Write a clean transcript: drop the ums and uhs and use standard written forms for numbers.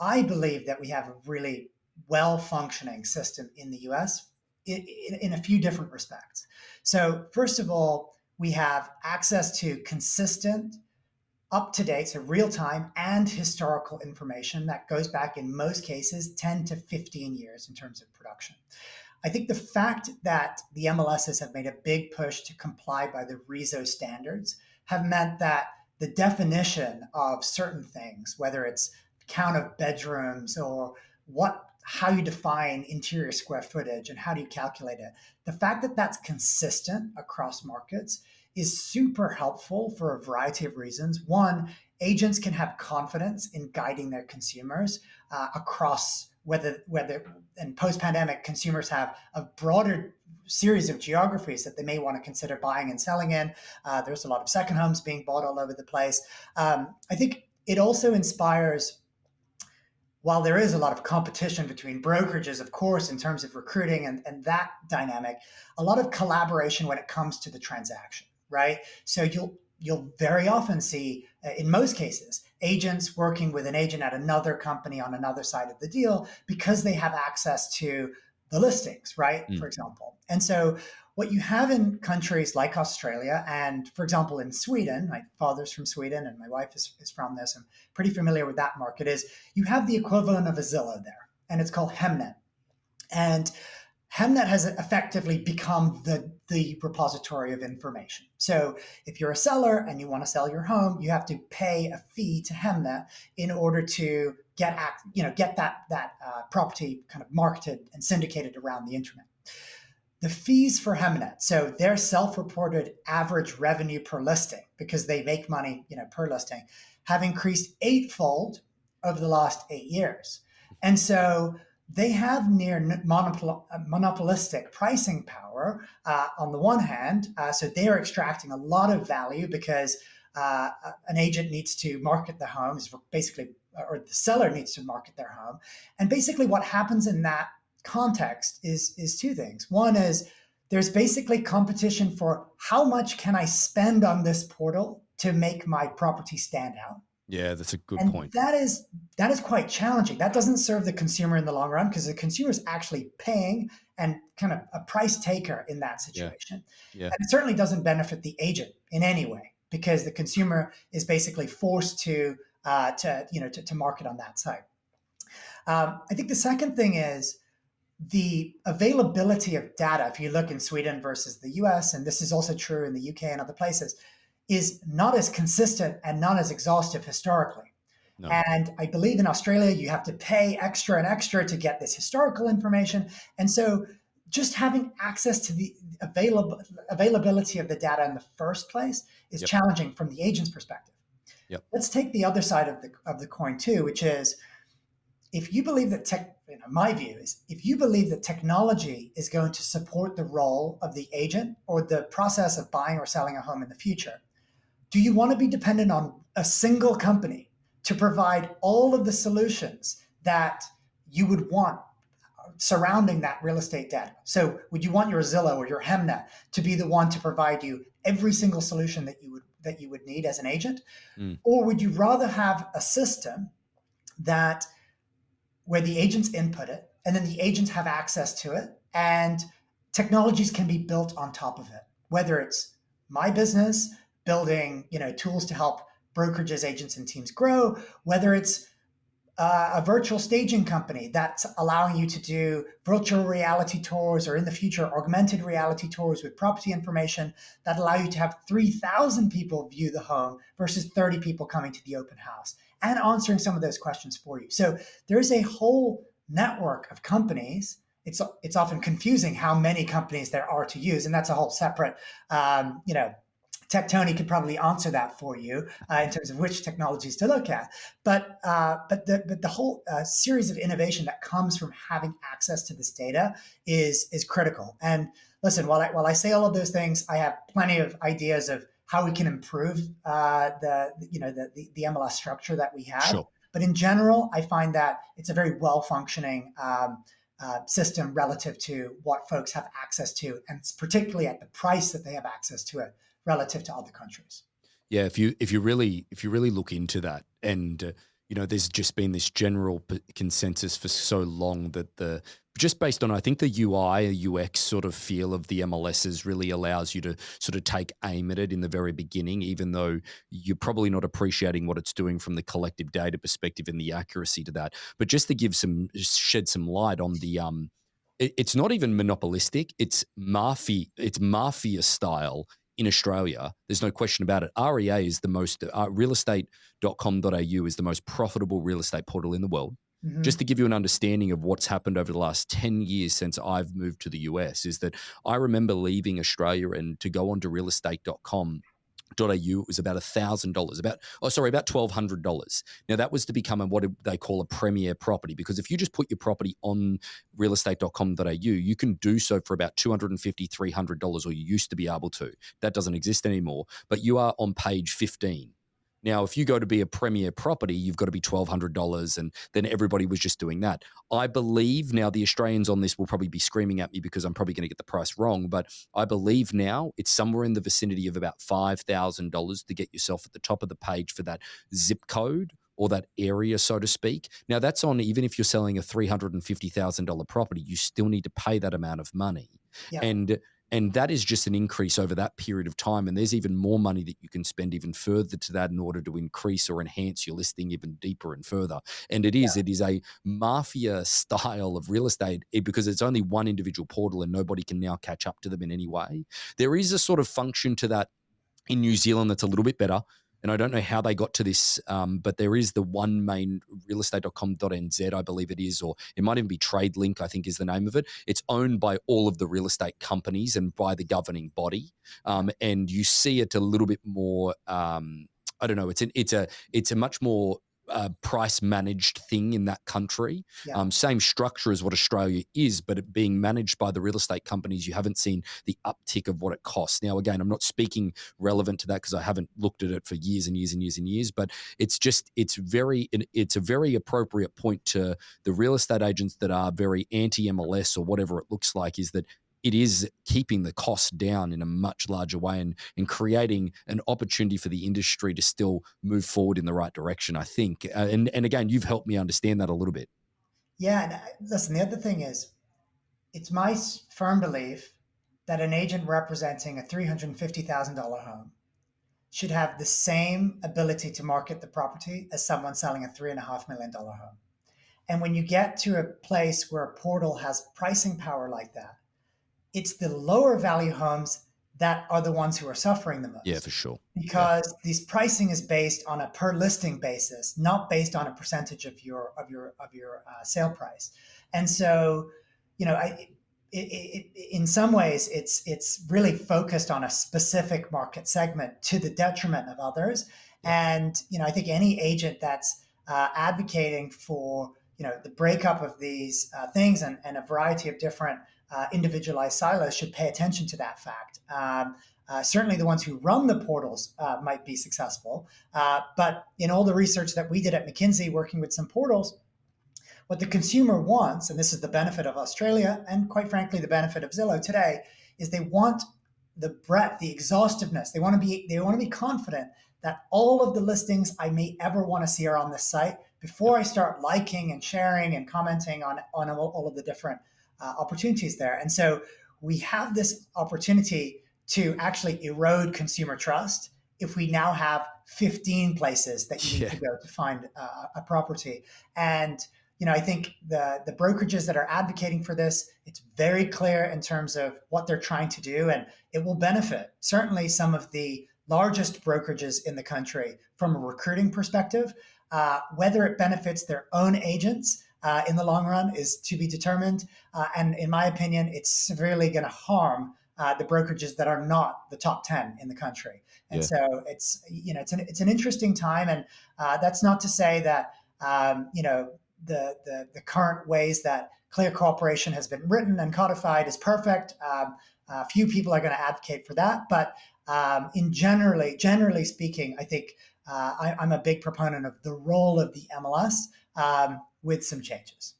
I believe that we have a really well-functioning system in the US in a few different respects. So first of all, we have access to consistent, up-to-date, so real-time and historical information that goes back in most cases 10 to 15 years in terms of production. I think the fact that the MLSs have made a big push to comply by the RESO standards have meant that the definition of certain things, whether it's count of bedrooms or how you define interior square footage and how do you calculate it, the fact that that's consistent across markets is super helpful for a variety of reasons. One, agents can have confidence in guiding their consumers across whether and post-pandemic consumers have a broader series of geographies that they may want to consider buying and selling in. There's a lot of second homes being bought all over the place. I think it also inspires, while there is a lot of competition between brokerages, of course, in terms of recruiting and that dynamic, a lot of collaboration when it comes to the transaction, right? So you'll very often see, in most cases, agents working with an agent at another company on another side of the deal because they have access to the listings, right? For example. And so what you have in countries like Australia and, for example, in Sweden, my father's from Sweden and my wife is from this, I'm pretty familiar with that market, is you have the equivalent of a Zillow there, and it's called Hemnet. And Hemnet has effectively become the repository of information. So if you're a seller and you want to sell your home, you have to pay a fee to Hemnet in order to get that property kind of marketed and syndicated around the internet. The fees for Hemnet, so their self-reported average revenue per listing, because they make money per listing, have increased eightfold over the last 8 years. And so they have near monopolistic pricing power on the one hand. So they're extracting a lot of value because an agent needs to market the home, or the seller needs to market their home. And basically what happens in that context is two things. One is there's basically competition for how much can I spend on this portal to make my property stand out. Yeah, that's a good point. That is quite challenging. That doesn't serve the consumer in the long run because the consumer is actually paying and kind of a price taker in that situation. Yeah. And it certainly doesn't benefit the agent in any way because the consumer is basically forced to market on that site. I think the second thing is the availability of data. If you look in Sweden versus the US, and this is also true in the UK and other places, is not as consistent and not as exhaustive historically. No. And I believe in Australia, you have to pay extra and extra to get this historical information. And so just having access to the availability of the data in the first place is challenging from the agent's perspective. Let's take the other side of the coin too, which is if you believe that my view is if you believe that technology is going to support the role of the agent or the process of buying or selling a home in the future, do you want to be dependent on a single company to provide all of the solutions that you would want surrounding that real estate data? So would you want your Zillow or your Hemnet to be the one to provide you every single solution that you would need as an agent? Or would you rather have a system where the agents input it and then the agents have access to it and technologies can be built on top of it, whether it's my business building tools to help brokerages, agents, and teams grow, whether it's a virtual staging company that's allowing you to do virtual reality tours or in the future augmented reality tours with property information that allow you to have 3,000 people view the home versus 30 people coming to the open house and answering some of those questions for you. So there's a whole network of companies. It's often confusing how many companies there are to use, and that's a whole separate Tech Tony could probably answer that for you in terms of which technologies to look at. But the whole series of innovation that comes from having access to this data is critical. And listen, while I say all of those things, I have plenty of ideas of how we can improve the MLS structure that we have. Sure. But in general, I find that it's a very well functioning system relative to what folks have access to, and particularly at the price that they have access to it relative to other countries. Yeah, if you really look into that, and there's just been this general consensus for so long that just based on, I think, the UI or UX sort of feel of the MLSs really allows you to sort of take aim at it in the very beginning, even though you're probably not appreciating what it's doing from the collective data perspective and the accuracy to that. But just to shed some light on it's not even monopolistic. It's mafia style in Australia. There's no question about it. REA is the most, realestate.com.au is the most profitable real estate portal in the world. Just Hmm. to give you an understanding of what's happened over the last 10 years since I've moved to the US, is that I remember leaving Australia and to go onto realestate.com.au, it was about $1,000, about $1,200. Now that was to become what they call a premier property, because if you just put your property on realestate.com.au, you can do so for about $250, $300, or you used to be able to. That doesn't exist anymore, but you are on page 15. Now, if you go to be a premier property, you've got to be $1,200, and then everybody was just doing that. I believe now the Australians on this will probably be screaming at me because I'm probably going to get the price wrong, but I believe now it's somewhere in the vicinity of about $5,000 to get yourself at the top of the page for that zip code or that area, so to speak. Now, that's on, even if you're selling a $350,000 property, you still need to pay that amount of money. Yeah. And that is just an increase over that period of time. And there's even more money that you can spend even further to that in order to increase or enhance your listing even deeper and further. And it Yeah. is a mafia style of real estate, because it's only one individual portal and nobody can now catch up to them in any way. There is a sort of function to that in New Zealand that's a little bit better. And I don't know how they got to this, but there is the one main realestate.com.nz, I believe it is, or it might even be TradeLink, I think is the name of it. It's owned by all of the real estate companies and by the governing body. And you see it a little bit more, I don't know, it's a much more price managed thing in that country. Yeah. Same structure as what Australia is, but it being managed by the real estate companies, you haven't seen the uptick of what it costs. Now, again, I'm not speaking relevant to that because I haven't looked at it for years and years and years and years, but it's a very appropriate point to the real estate agents that are very anti MLS or whatever it looks like, is that it is keeping the cost down in a much larger way, and creating an opportunity for the industry to still move forward in the right direction, I think. And again, you've helped me understand that a little bit. Yeah. And listen, the other thing is, it's my firm belief that an agent representing a $350,000 home should have the same ability to market the property as someone selling a $3.5 million home. And when you get to a place where a portal has pricing power like that, it's the lower value homes that are the ones who are suffering the Yeah, most, for sure. Yeah. because this pricing is based on a per listing basis, not based on a percentage of your sale price. And so, in some ways, it's really focused on a specific market segment to the detriment of others. Yeah. And I think any agent that's advocating for the breakup of these things, and a variety of different individualized silos should pay attention to that fact. Certainly, the ones who run the portals might be successful, but in all the research that we did at McKinsey, working with some portals, what the consumer wants, and this is the benefit of Australia, and quite frankly, the benefit of Zillow today, is they want the breadth, the exhaustiveness. They want to be confident that all of the listings I may ever want to see are on this site Yep. before I start liking and sharing and commenting on all of the different opportunities there. And so we have this opportunity to actually erode consumer trust if we now have 15 places that you need Yeah. to go to find a property. And I think the brokerages that are advocating for this, it's very clear in terms of what they're trying to do, and it will benefit certainly some of the largest brokerages in the country from a recruiting perspective. Whether it benefits their own agents in the long run is to be determined. And in my opinion, it's severely going to harm the brokerages that are not the top 10 in the country. And Yeah. so it's an interesting time. And that's not to say that, the current ways that clear cooperation has been written and codified is perfect. Few people are going to advocate for that, but generally speaking, I think I'm a big proponent of the role of the MLS with some changes.